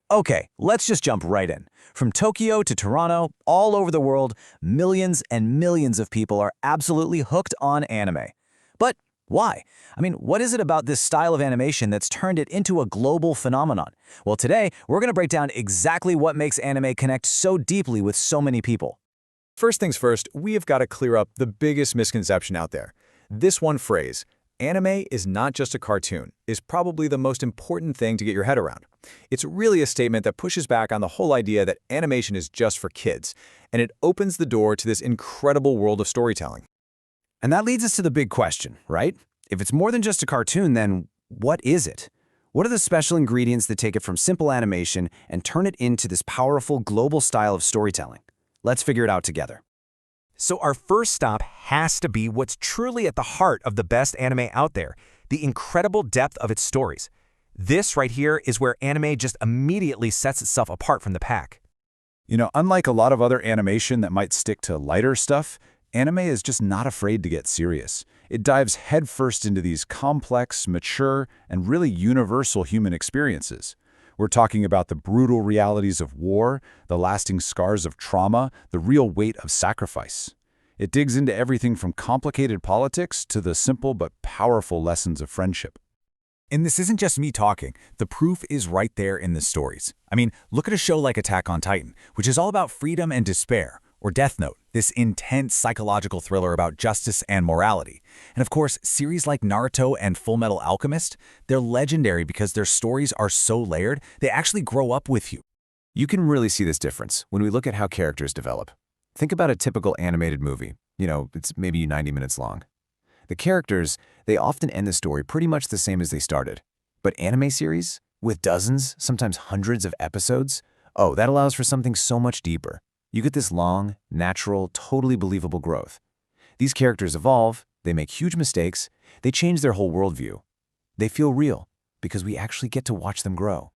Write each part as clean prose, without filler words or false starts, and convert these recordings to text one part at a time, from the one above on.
Okay, let's just jump right in. From Tokyo to Toronto, all over the world, millions and millions of people are absolutely hooked on anime. But why? I mean, what is it about this style of animation that's turned it into a global phenomenon? Well, today, we're going to break down exactly what makes anime connect so deeply with so many people. First things first, we have got to clear up the biggest misconception out there. This one phrase, anime is not just a cartoon, is probably the most important thing to get your head around. It's really a statement that pushes back on the whole idea that animation is just for kids, and it opens the door to this incredible world of storytelling. And that leads us to the big question, right? If it's more than just a cartoon, then what is it? What are the special ingredients that take it from simple animation and turn it into this powerful global style of storytelling? Let's figure it out together. So our first stop has to be what's truly at the heart of the best anime out there, the incredible depth of its stories. This right here is where anime just immediately sets itself apart from the pack. Unlike a lot of other animation that might stick to lighter stuff, anime is just not afraid to get serious. It dives headfirst into these complex, mature, and really universal human experiences. We're talking about the brutal realities of war, the lasting scars of trauma, the real weight of sacrifice. It digs into everything from complicated politics to the simple but powerful lessons of friendship. And this isn't just me talking. The proof is right there in the stories. I mean, look at a show like Attack on Titan, which is all about freedom and despair, or Death Note, this intense psychological thriller about justice and morality. And of course, series like Naruto and Full Metal Alchemist, they're legendary because their stories are so layered, they actually grow up with you. You can really see this difference when we look at how characters develop. Think about a typical animated movie. It's maybe 90 minutes long. The characters, they often end the story pretty much the same as they started. But anime series, with dozens, sometimes hundreds of episodes, that allows for something so much deeper. You get this long, natural, totally believable growth. These characters evolve, they make huge mistakes, they change their whole worldview. They feel real because we actually get to watch them grow.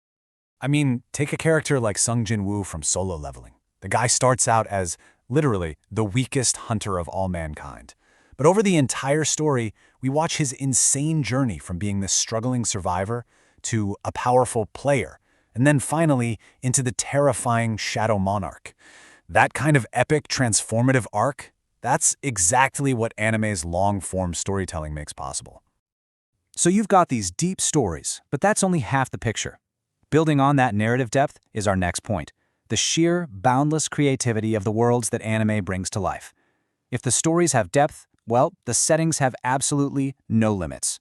I mean, take a character like Sung Jin-woo from Solo Leveling. The guy starts out as, literally, the weakest hunter of all mankind. But over the entire story, we watch his insane journey from being this struggling survivor to a powerful player, and then finally into the terrifying Shadow Monarch. That kind of epic, transformative arc, that's exactly what anime's long-form storytelling makes possible. So you've got these deep stories, but that's only half the picture. Building on that narrative depth is our next point, the sheer, boundless creativity of the worlds that anime brings to life. If the stories have depth, well, the settings have absolutely no limits.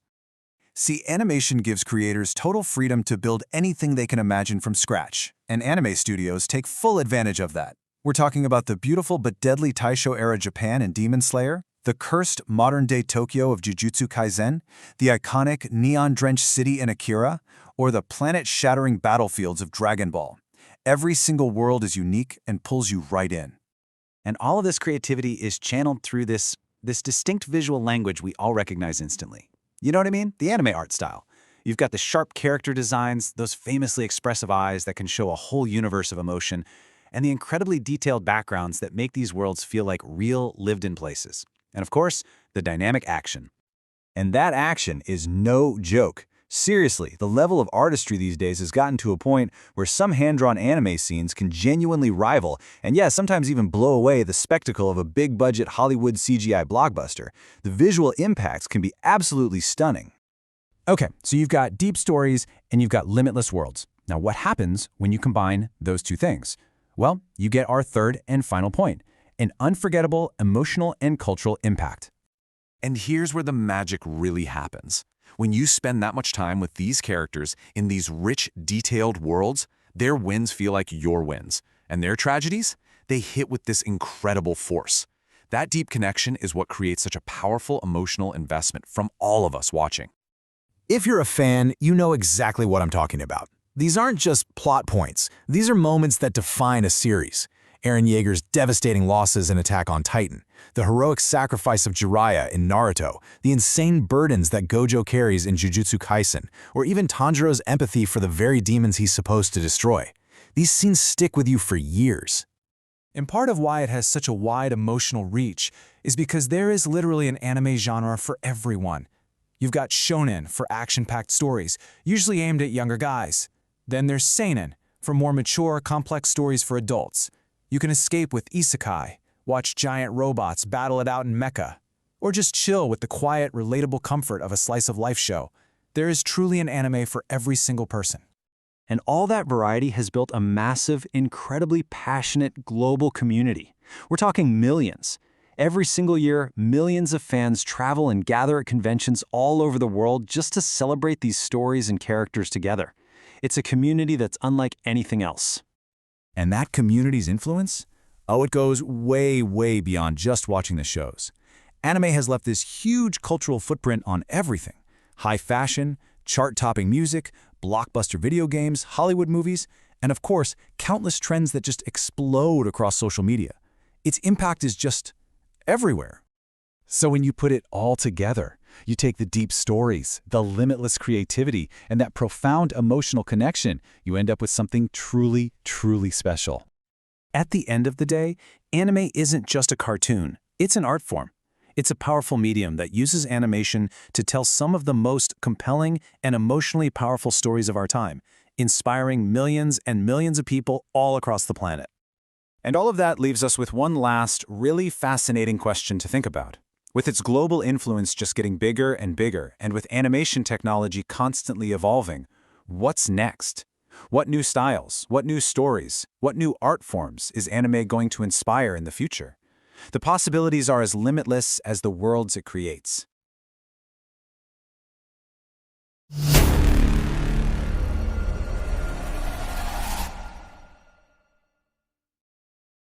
See, animation gives creators total freedom to build anything they can imagine from scratch, and anime studios take full advantage of that. We're talking about the beautiful but deadly Taisho-era Japan in Demon Slayer, the cursed modern-day Tokyo of Jujutsu Kaisen, the iconic neon-drenched city in Akira, or the planet-shattering battlefields of Dragon Ball. Every single world is unique and pulls you right in. And all of this creativity is channeled through this distinct visual language we all recognize instantly. You know what I mean? The anime art style. You've got the sharp character designs, those famously expressive eyes that can show a whole universe of emotion, and the incredibly detailed backgrounds that make these worlds feel like real, lived-in places. And of course, the dynamic action. And that action is no joke. Seriously, the level of artistry these days has gotten to a point where some hand-drawn anime scenes can genuinely rival, and sometimes even blow away the spectacle of a big-budget Hollywood CGI blockbuster. The visual impacts can be absolutely stunning. Okay, so you've got deep stories and you've got limitless worlds. Now, what happens when you combine those two things? Well, you get our third and final point, an unforgettable emotional and cultural impact. And here's where the magic really happens. When you spend that much time with these characters in these rich, detailed worlds, their wins feel like your wins. And their tragedies, they hit with this incredible force. That deep connection is what creates such a powerful emotional investment from all of us watching. If you're a fan, you know exactly what I'm talking about. These aren't just plot points. These are moments that define a series. Eren Yeager's devastating losses in Attack on Titan, the heroic sacrifice of Jiraiya in Naruto, the insane burdens that Gojo carries in Jujutsu Kaisen, or even Tanjiro's empathy for the very demons he's supposed to destroy. These scenes stick with you for years. And part of why it has such a wide emotional reach is because there is literally an anime genre for everyone. You've got shonen for action-packed stories, usually aimed at younger guys. Then there's seinen For more mature, complex stories for adults, you can escape with isekai, watch giant robots battle it out in mecha, or just chill with the quiet, relatable comfort of a slice-of-life show. There is truly an anime for every single person. And all that variety has built a massive, incredibly passionate global community. We're talking millions. Every single year, millions of fans travel and gather at conventions all over the world just to celebrate these stories and characters together. It's a community that's unlike anything else. And that community's influence? Oh, it goes way, way beyond just watching the shows. Anime has left this huge cultural footprint on everything. High fashion, chart-topping music, blockbuster video games, Hollywood movies, and of course, countless trends that just explode across social media. Its impact is just everywhere. So when you put it all together, you take the deep stories, the limitless creativity, and that profound emotional connection, you end up with something truly, truly special. At the end of the day, anime isn't just a cartoon, it's an art form. It's a powerful medium that uses animation to tell some of the most compelling and emotionally powerful stories of our time, inspiring millions and millions of people all across the planet. And all of that leaves us with one last, really fascinating question to think about. With its global influence just getting bigger and bigger, and with animation technology constantly evolving, what's next? What new styles, what new stories, what new art forms is anime going to inspire in the future? The possibilities are as limitless as the worlds it creates.